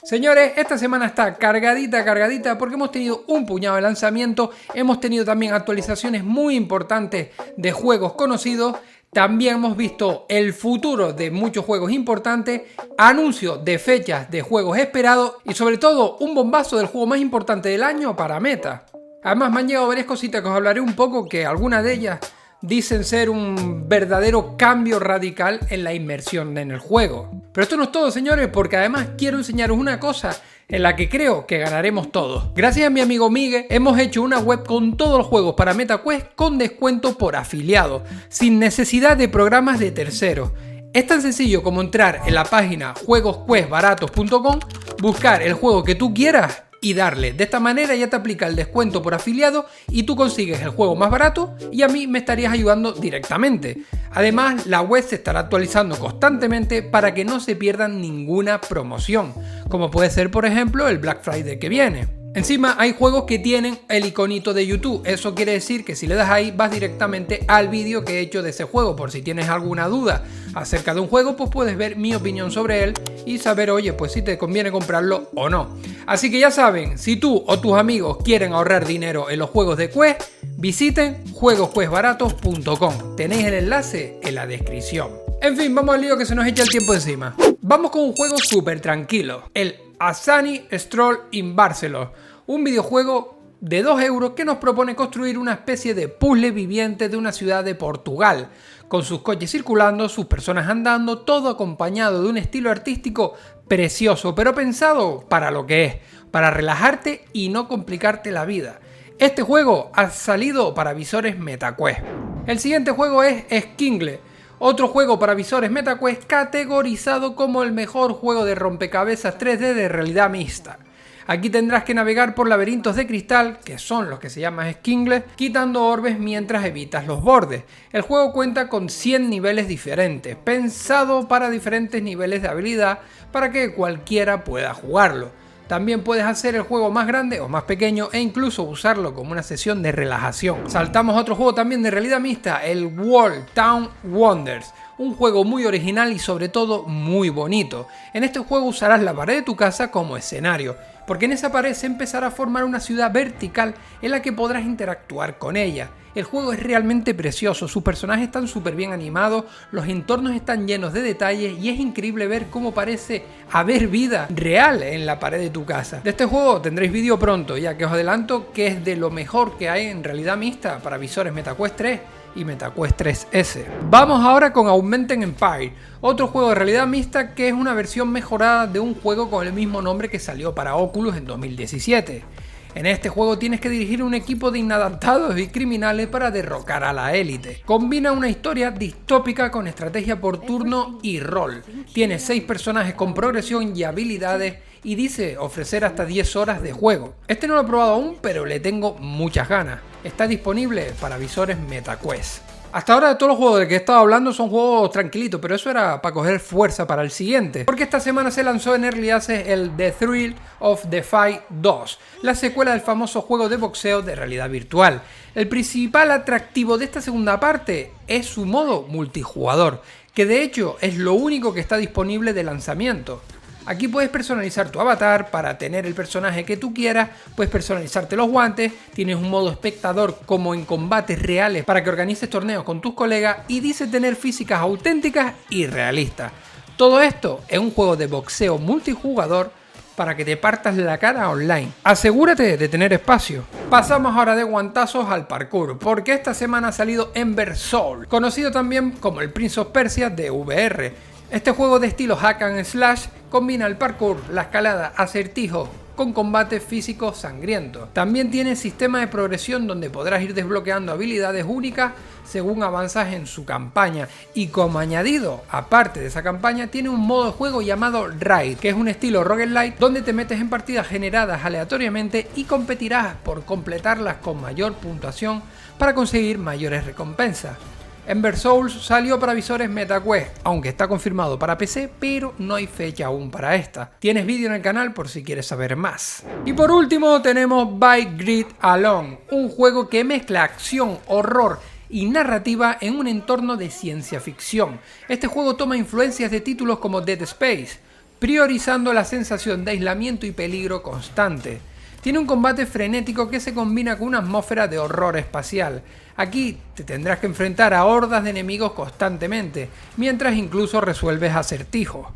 Señores, esta semana está cargadita porque hemos tenido un puñado de lanzamientos, hemos tenido también actualizaciones muy importantes de juegos conocidos, también hemos visto el futuro de muchos juegos importantes, anuncios de fechas de juegos esperados y sobre todo un bombazo del juego más importante del año para Meta. Además me han llegado varias cositas que os hablaré un poco, que algunas de ellas dicen ser un verdadero cambio radical en la inmersión en el juego. Pero esto no es todo, señores, porque además quiero enseñaros una cosa en la que creo que ganaremos todos. Gracias a mi amigo Miguel hemos hecho una web con todos los juegos para MetaQuest con descuento por afiliado, sin necesidad de programas de terceros. Es tan sencillo como entrar en la página juegosquestbaratos.com, buscar el juego que tú quieras y darle. De esta manera ya te aplica el descuento por afiliado y tú consigues el juego más barato y a mí me estarías ayudando directamente. Además, la web se estará actualizando constantemente para que no se pierdan ninguna promoción, como puede ser por ejemplo el Black Friday que viene. Encima hay juegos que tienen el iconito de YouTube, eso quiere decir que si le das ahí vas directamente al vídeo que he hecho de ese juego. Por si tienes alguna duda acerca de un juego, pues puedes ver mi opinión sobre él y saber, oye, pues si te conviene comprarlo o no. Así que ya saben, si tú o tus amigos quieren ahorrar dinero en los juegos de Quest, visiten juegosquestbaratos.com, tenéis el enlace en la descripción. En fin, vamos al lío que se nos echa el tiempo encima. Vamos con un juego súper tranquilo, el A Sunny Stroll in Barcelona, un videojuego de 2 euros que nos propone construir una especie de puzzle viviente de una ciudad de Portugal, con sus coches circulando, sus personas andando, todo acompañado de un estilo artístico precioso, pero pensado para lo que es, para relajarte y no complicarte la vida. Este juego ha salido para visores MetaQuest. El siguiente juego es Skingle, otro juego para visores MetaQuest categorizado como el mejor juego de rompecabezas 3D de realidad mixta. Aquí tendrás que navegar por laberintos de cristal, que son los que se llaman Skingle, quitando orbes mientras evitas los bordes. El juego cuenta con 100 niveles diferentes, pensado para diferentes niveles de habilidad para que cualquiera pueda jugarlo. También puedes hacer el juego más grande o más pequeño e incluso usarlo como una sesión de relajación. Saltamos a otro juego también de realidad mixta, el World Town Wonders. Un juego muy original y sobre todo muy bonito. En este juego usarás la pared de tu casa como escenario, porque en esa pared se empezará a formar una ciudad vertical en la que podrás interactuar con ella. El juego es realmente precioso, sus personajes están súper bien animados, los entornos están llenos de detalles y es increíble ver cómo parece haber vida real en la pared de tu casa. De este juego tendréis vídeo pronto, ya que os adelanto que es de lo mejor que hay en realidad mixta para visores MetaQuest 3 y MetaQuest 3S. Vamos ahora con Augmented Empire, otro juego de realidad mixta que es una versión mejorada de un juego con el mismo nombre que salió para Oculus en 2017. En este juego tienes que dirigir un equipo de inadaptados y criminales para derrocar a la élite. Combina una historia distópica con estrategia por turno y rol. Tiene 6 personajes con progresión y habilidades y dice ofrecer hasta 10 horas de juego. Este no lo he probado aún, pero le tengo muchas ganas. Está disponible para visores MetaQuest. Hasta ahora de todos los juegos de que he estado hablando son juegos tranquilitos, pero eso era para coger fuerza para el siguiente. Porque esta semana se lanzó en Early Access el The Thrill of the Fight 2, la secuela del famoso juego de boxeo de realidad virtual. El principal atractivo de esta segunda parte es su modo multijugador, que de hecho es lo único que está disponible de lanzamiento. Aquí puedes personalizar tu avatar para tener el personaje que tú quieras, puedes personalizarte los guantes, tienes un modo espectador como en combates reales para que organices torneos con tus colegas y dice tener físicas auténticas y realistas. Todo esto es un juego de boxeo multijugador para que te partas la cara online. Asegúrate de tener espacio. Pasamos ahora de guantazos al parkour, porque esta semana ha salido Ember Soul, conocido también como el Prince of Persia de VR. Este juego de estilo hack and slash combina el parkour, la escalada, acertijos con combate físico sangriento. También tiene sistema de progresión donde podrás ir desbloqueando habilidades únicas según avanzas en su campaña. Y como añadido, aparte de esa campaña, tiene un modo de juego llamado Raid, que es un estilo roguelite donde te metes en partidas generadas aleatoriamente y competirás por completarlas con mayor puntuación para conseguir mayores recompensas. Ember Souls salió para visores MetaQuest, aunque está confirmado para PC, pero no hay fecha aún para esta. Tienes vídeo en el canal por si quieres saber más. Y por último tenemos By Grid Alone, un juego que mezcla acción, horror y narrativa en un entorno de ciencia ficción. Este juego toma influencias de títulos como Dead Space, priorizando la sensación de aislamiento y peligro constante. Tiene un combate frenético que se combina con una atmósfera de horror espacial. Aquí te tendrás que enfrentar a hordas de enemigos constantemente, mientras incluso resuelves acertijos.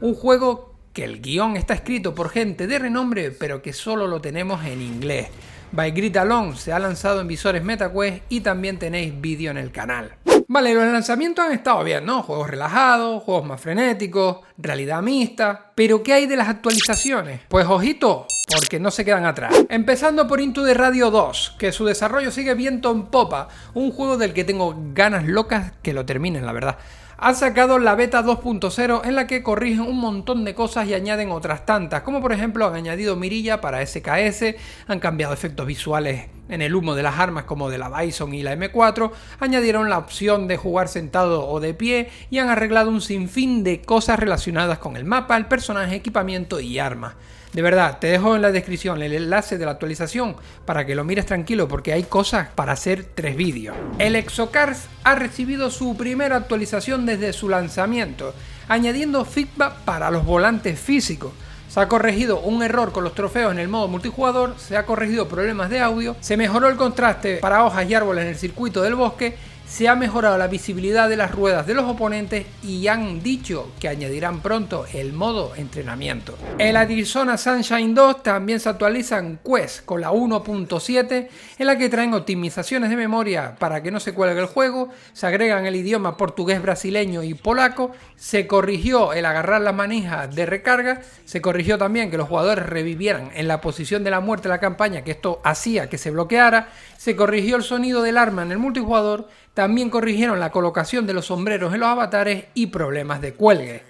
Un juego que el guión está escrito por gente de renombre, pero que solo lo tenemos en inglés. By Grit Alone se ha lanzado en visores MetaQuest y también tenéis vídeo en el canal. Vale, los lanzamientos han estado bien, ¿no? Juegos relajados, juegos más frenéticos, realidad mixta. ¿Pero qué hay de las actualizaciones? Pues ojito, porque no se quedan atrás. Empezando por Into the Radio 2, que su desarrollo sigue viento en popa. Un juego del que tengo ganas locas que lo terminen, la verdad. Han sacado la beta 2.0 en la que corrigen un montón de cosas y añaden otras tantas, como por ejemplo han añadido mirilla para SKS, han cambiado efectos visuales en el humo de las armas como de la Bison y la M4, añadieron la opción de jugar sentado o de pie y han arreglado un sinfín de cosas relacionadas con el mapa, el personaje, equipamiento y armas. De verdad, te dejo en la descripción el enlace de la actualización para que lo mires tranquilo porque hay cosas para hacer 3 vídeos. El Exocars ha recibido su primera actualización desde su lanzamiento, añadiendo feedback para los volantes físicos. Se ha corregido un error con los trofeos en el modo multijugador, se ha corregido problemas de audio, se mejoró el contraste para hojas y árboles en el circuito del bosque, se ha mejorado la visibilidad de las ruedas de los oponentes y han dicho que añadirán pronto el modo entrenamiento. El Arizona Sunshine 2 también se actualiza en Quest con la 1.7 en la que traen optimizaciones de memoria para que no se cuelgue el juego, se agregan el idioma portugués, brasileño y polaco, se corrigió el agarrar las manijas de recarga, se corrigió también que los jugadores revivieran en la posición de la muerte de la campaña, que esto hacía que se bloqueara, se corrigió el sonido del arma en el multijugador, también corrigieron la colocación de los sombreros en los avatares y problemas de cuelgue.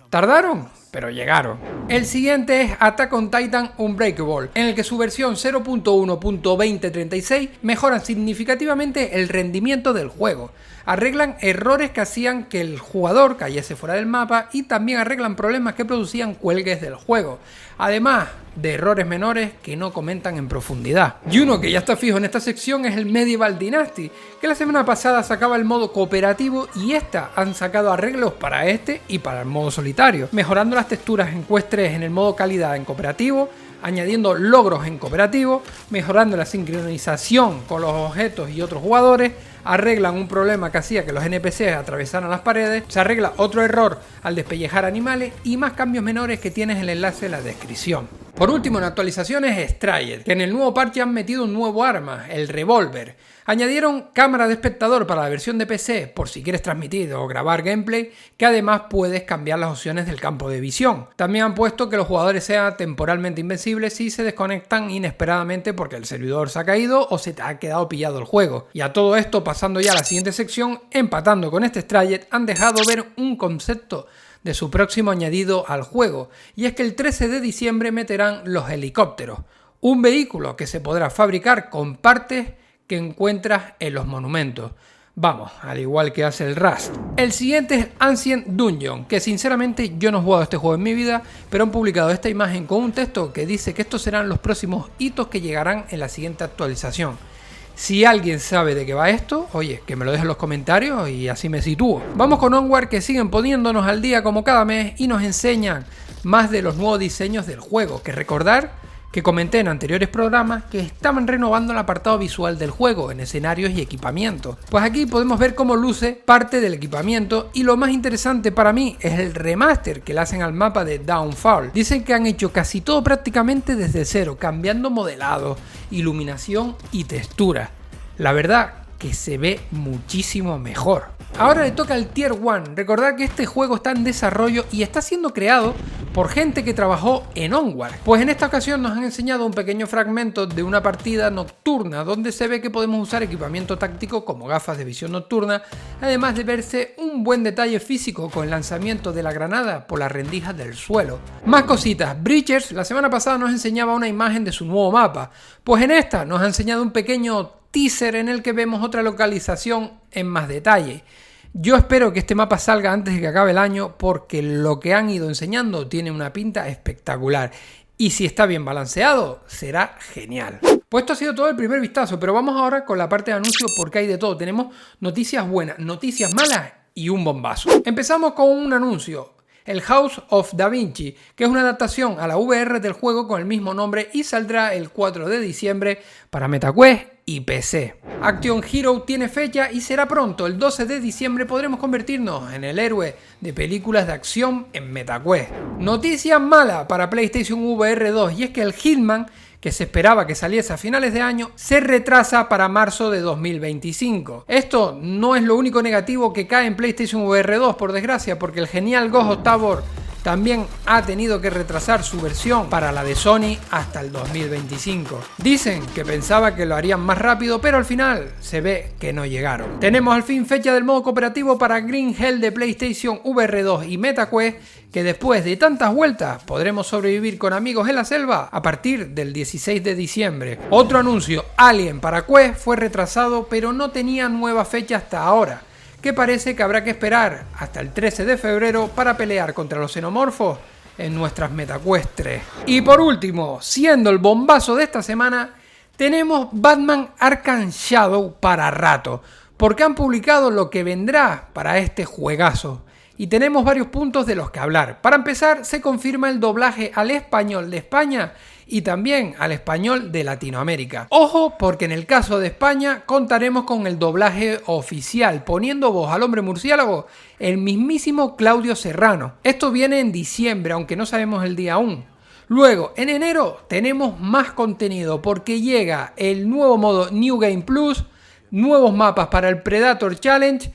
¿Tardaron? Pero llegaron. El siguiente es Attack on Titan Unbreakable, en el que su versión 0.1.2036 mejoran significativamente el rendimiento del juego. Arreglan errores que hacían que el jugador cayese fuera del mapa y también arreglan problemas que producían cuelgues del juego. Además de errores menores que no comentan en profundidad. Y uno que ya está fijo en esta sección es el Medieval Dynasty, que la semana pasada sacaba el modo cooperativo y esta han sacado arreglos para este y para el modo solitario, mejorando las texturas en Quest 3 en el modo calidad en cooperativo, añadiendo logros en cooperativo, mejorando la sincronización con los objetos y otros jugadores, arreglan un problema que hacía que los NPCs atravesaran las paredes, se arregla otro error al despellejar animales y más cambios menores que tienes en el enlace en la descripción. Por último, en actualizaciones Strayed, que en el nuevo parche han metido un nuevo arma, el revólver. Añadieron cámara de espectador para la versión de PC por si quieres transmitir o grabar gameplay, que además puedes cambiar las opciones del campo de visión. También han puesto que los jugadores sean temporalmente invencibles si se desconectan inesperadamente porque el servidor se ha caído o se te ha quedado pillado el juego. Y a todo esto, pasando ya a la siguiente sección, empatando con este Strayed, han dejado ver un concepto de su próximo añadido al juego, y es que el 13 de diciembre meterán los helicópteros, un vehículo que se podrá fabricar con partes que encuentras en los monumentos. Vamos, al igual que hace el Rust. El siguiente es Ancient Dungeon, que sinceramente yo no he jugado este juego en mi vida, pero han publicado esta imagen con un texto que dice que estos serán los próximos hitos que llegarán en la siguiente actualización. Si alguien sabe de qué va esto, oye, que me lo deje en los comentarios y así me sitúo. Vamos con Onward, que siguen poniéndonos al día como cada mes y nos enseñan más de los nuevos diseños del juego, que recordar que comenté en anteriores programas que estaban renovando el apartado visual del juego en escenarios y equipamiento. Pues aquí podemos ver cómo luce parte del equipamiento y lo más interesante para mí es el remaster que le hacen al mapa de Downfall. Dicen que han hecho casi todo prácticamente desde cero, cambiando modelado, iluminación y textura. La verdad que se ve muchísimo mejor. Ahora le toca al Tier 1. Recordad que este juego está en desarrollo y está siendo creado por gente que trabajó en Onward. Pues en esta ocasión nos han enseñado un pequeño fragmento de una partida nocturna donde se ve que podemos usar equipamiento táctico como gafas de visión nocturna, además de verse un buen detalle físico con el lanzamiento de la granada por las rendijas del suelo. Más cositas. Breachers la semana pasada nos enseñaba una imagen de su nuevo mapa, pues en esta nos ha enseñado un pequeño teaser en el que vemos otra localización en más detalle. Yo espero que este mapa salga antes de que acabe el año porque lo que han ido enseñando tiene una pinta espectacular y si está bien balanceado será genial. Pues esto ha sido todo el primer vistazo, pero vamos ahora con la parte de anuncios porque hay de todo. Tenemos noticias buenas, noticias malas y un bombazo. Empezamos con un anuncio. el House of Da Vinci, que es una adaptación a la VR del juego con el mismo nombre y saldrá el 4 de diciembre para MetaQuest y PC. Action Hero tiene fecha y será pronto, el 12 de diciembre podremos convertirnos en el héroe de películas de acción en MetaQuest. Noticia mala para PlayStation VR 2 y es que el Hitman, que se esperaba que saliese a finales de año, se retrasa para marzo de 2025. Esto no es lo único negativo que cae en PlayStation VR 2, por desgracia, porque el genial Ghost of Tabor también ha tenido que retrasar su versión para la de Sony hasta el 2025. Dicen que pensaba que lo harían más rápido, pero al final se ve que no llegaron. Tenemos al fin fecha del modo cooperativo para Green Hell de PlayStation VR 2 y MetaQuest, que después de tantas vueltas podremos sobrevivir con amigos en la selva a partir del 16 de diciembre. Otro anuncio, Alien para Quest, fue retrasado, pero no tenía nueva fecha hasta ahora, que parece que habrá que esperar hasta el 13 de febrero para pelear contra los xenomorfos en nuestras MetaQuest 3. Y por último, siendo el bombazo de esta semana, tenemos Batman Arkham Shadow para rato, porque han publicado lo que vendrá para este juegazo. Y tenemos varios puntos de los que hablar. Para empezar, se confirma el doblaje al español de España y también al español de Latinoamérica. Ojo, porque en el caso de España contaremos con el doblaje oficial, poniendo voz al hombre murciélago el mismísimo Claudio Serrano. Esto viene en diciembre, aunque no sabemos el día aún. Luego, en enero tenemos más contenido porque llega el nuevo modo New Game Plus, nuevos mapas para el Predator Challenge,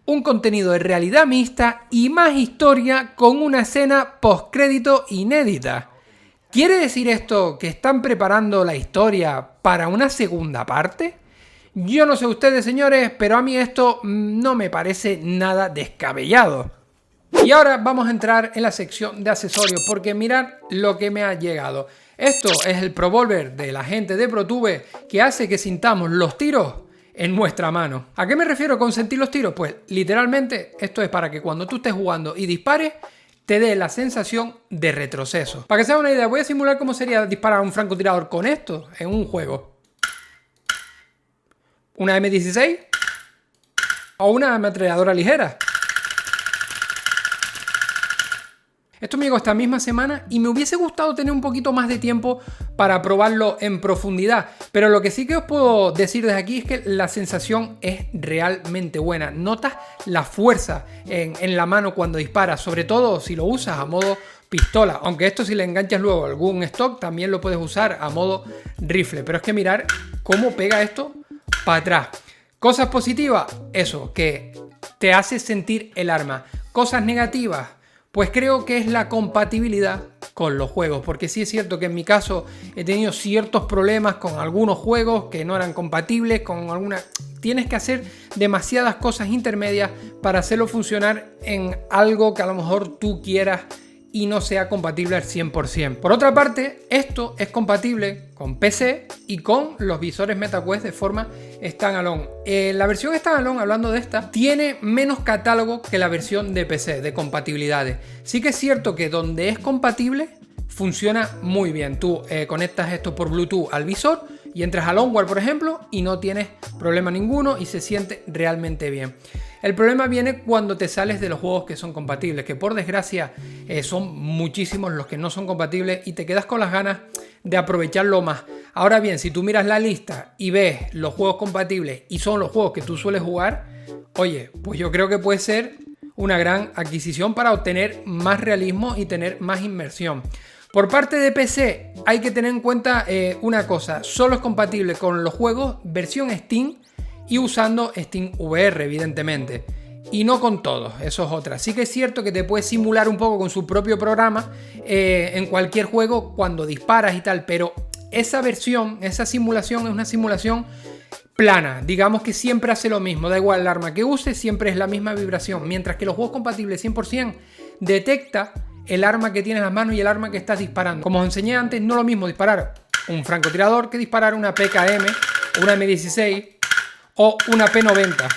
un contenido de realidad mixta y más historia con una escena postcrédito inédita. ¿Quiere decir esto que están preparando la historia para una segunda parte? Yo no sé ustedes, señores, pero a mí esto no me parece nada descabellado. Y ahora vamos a entrar en la sección de accesorios, porque mirad lo que me ha llegado. Esto es el Provolver de la gente de ProTube, que hace que sintamos los tiros en nuestra mano. ¿A qué me refiero con sentir los tiros? Pues literalmente esto es para que cuando tú estés jugando y dispares, te dé la sensación de retroceso. Para que se hagan una idea, voy a simular cómo sería disparar a un francotirador con esto en un juego. ¿Una M16? ¿O una ametralladora ligera? Esto me llegó esta misma semana y me hubiese gustado tener un poquito más de tiempo para probarlo en profundidad. Pero lo que sí que os puedo decir desde aquí es que la sensación es realmente buena. Notas la fuerza en la mano cuando disparas, sobre todo si lo usas a modo pistola. Aunque esto, si le enganchas luego algún stock, también lo puedes usar a modo rifle. Pero es que mirar cómo pega esto para atrás. Cosas positivas, eso, que te hace sentir el arma. Cosas negativas, pues creo que es la compatibilidad con los juegos, porque sí es cierto que en mi caso he tenido ciertos problemas con algunos juegos que no eran compatibles, con alguna... Tienes que hacer demasiadas cosas intermedias para hacerlo funcionar en algo que a lo mejor tú quieras y no sea compatible al 100%. Por otra parte, esto es compatible con PC y con los visores MetaQuest de forma standalone. La versión standalone, hablando de esta, tiene menos catálogo que la versión de PC, de compatibilidades. Sí que es cierto que donde es compatible, funciona muy bien. Tú conectas esto por Bluetooth al visor y entras al Onward, por ejemplo, y no tienes problema ninguno y se siente realmente bien. El problema viene cuando te sales de los juegos que son compatibles, que por desgracia son muchísimos los que no son compatibles y te quedas con las ganas de aprovecharlo más. Ahora bien, si tú miras la lista y ves los juegos compatibles y son los juegos que tú sueles jugar, oye, pues yo creo que puede ser una gran adquisición para obtener más realismo y tener más inmersión. Por parte de PC hay que tener en cuenta una cosa, solo es compatible con los juegos versión Steam y usando Steam VR, evidentemente. Y no con todos, eso es otra. Sí que es cierto que te puedes simular un poco con su propio programa en cualquier juego cuando disparas y tal, pero esa versión, esa simulación es una simulación plana. Digamos que siempre hace lo mismo, da igual el arma que use, siempre es la misma vibración. Mientras que los juegos compatibles 100% detecta el arma que tienes en las manos y el arma que estás disparando. Como os enseñé antes, no es lo mismo disparar un francotirador que disparar una PKM, una M16 o una P90.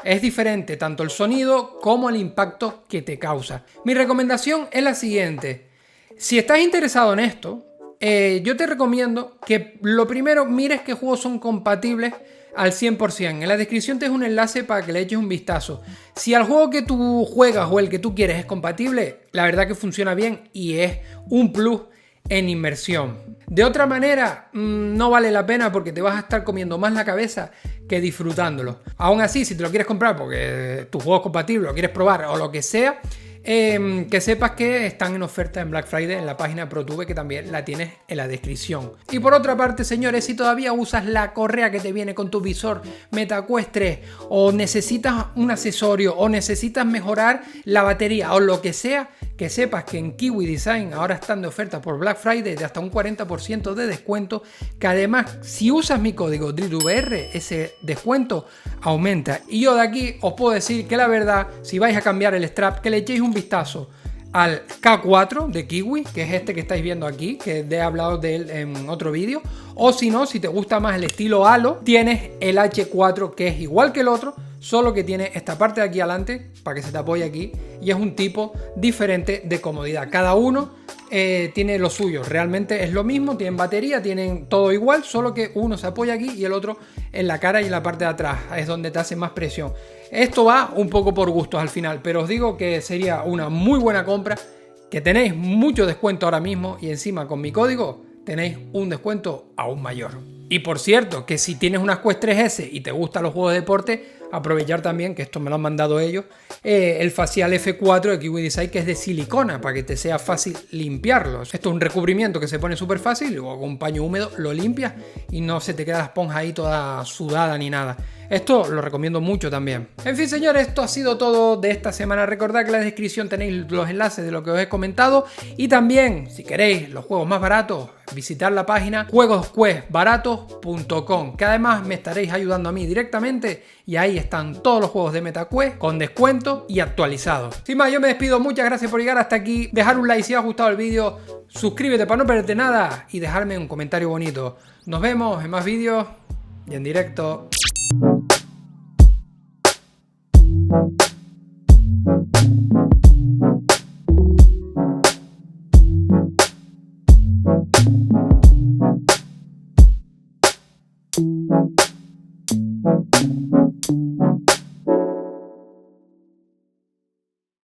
Es diferente tanto el sonido como el impacto que te causa. Mi recomendación es la siguiente. Si estás interesado en esto, yo te recomiendo que lo primero mires qué juegos son compatibles al 100%. En la descripción te dejo un enlace para que le eches un vistazo. Si al juego que tú juegas o el que tú quieres es compatible, la verdad que funciona bien y es un plus en inmersión. De otra manera, no vale la pena porque te vas a estar comiendo más la cabeza que disfrutándolo. Aún así, si te lo quieres comprar porque tu juego es compatible, lo quieres probar o lo que sea, que sepas que están en oferta en Black Friday en la página ProTube, que también la tienes en la descripción. Y por otra parte, señores, si todavía usas la correa que te viene con tu visor MetaQuest 3 o necesitas un accesorio o necesitas mejorar la batería o lo que sea, que sepas que en Kiwi Design ahora están de oferta por Black Friday de hasta un 40% de descuento, que además si usas mi código DRILVR ese descuento aumenta. Y yo de aquí os puedo decir que la verdad, si vais a cambiar el strap, que le echéis un vistazo al K4 de Kiwi, que es este que estáis viendo aquí, que he hablado de él en otro vídeo, o si no, si te gusta más el estilo Halo, tienes el H4, que es igual que el otro, solo que tiene esta parte de aquí adelante para que se te apoye aquí, y es un tipo diferente de comodidad. Cada uno tiene lo suyo, realmente es lo mismo, tienen batería, tienen todo igual, solo que uno se apoya aquí y el otro en la cara y en la parte de atrás, es donde te hace más presión. Esto va un poco por gustos al final, pero os digo que sería una muy buena compra, que tenéis mucho descuento ahora mismo y encima con mi código tenéis un descuento aún mayor. Y por cierto, que si tienes unas Quest 3S y te gustan los juegos de deporte, aprovechar también, que esto me lo han mandado ellos, el facial F4 de Kiwi Design, que es de silicona, para que te sea fácil limpiarlo. Esto es un recubrimiento que se pone súper fácil, y luego con un paño húmedo lo limpias y no se te queda la esponja ahí toda sudada ni nada. Esto lo recomiendo mucho también. En fin, señores, esto ha sido todo de esta semana. Recordad que en la descripción tenéis los enlaces de lo que os he comentado, y también, si queréis los juegos más baratos, visitar la página juegosquestbaratos.com, que además me estaréis ayudando a mí directamente, y ahí están todos los juegos de MetaQuest con descuento y actualizados. Sin más, yo me despido. Muchas gracias por llegar hasta aquí. Dejar un like si os ha gustado el vídeo, suscríbete para no perderte nada y dejarme un comentario bonito. Nos vemos en más vídeos y en directo.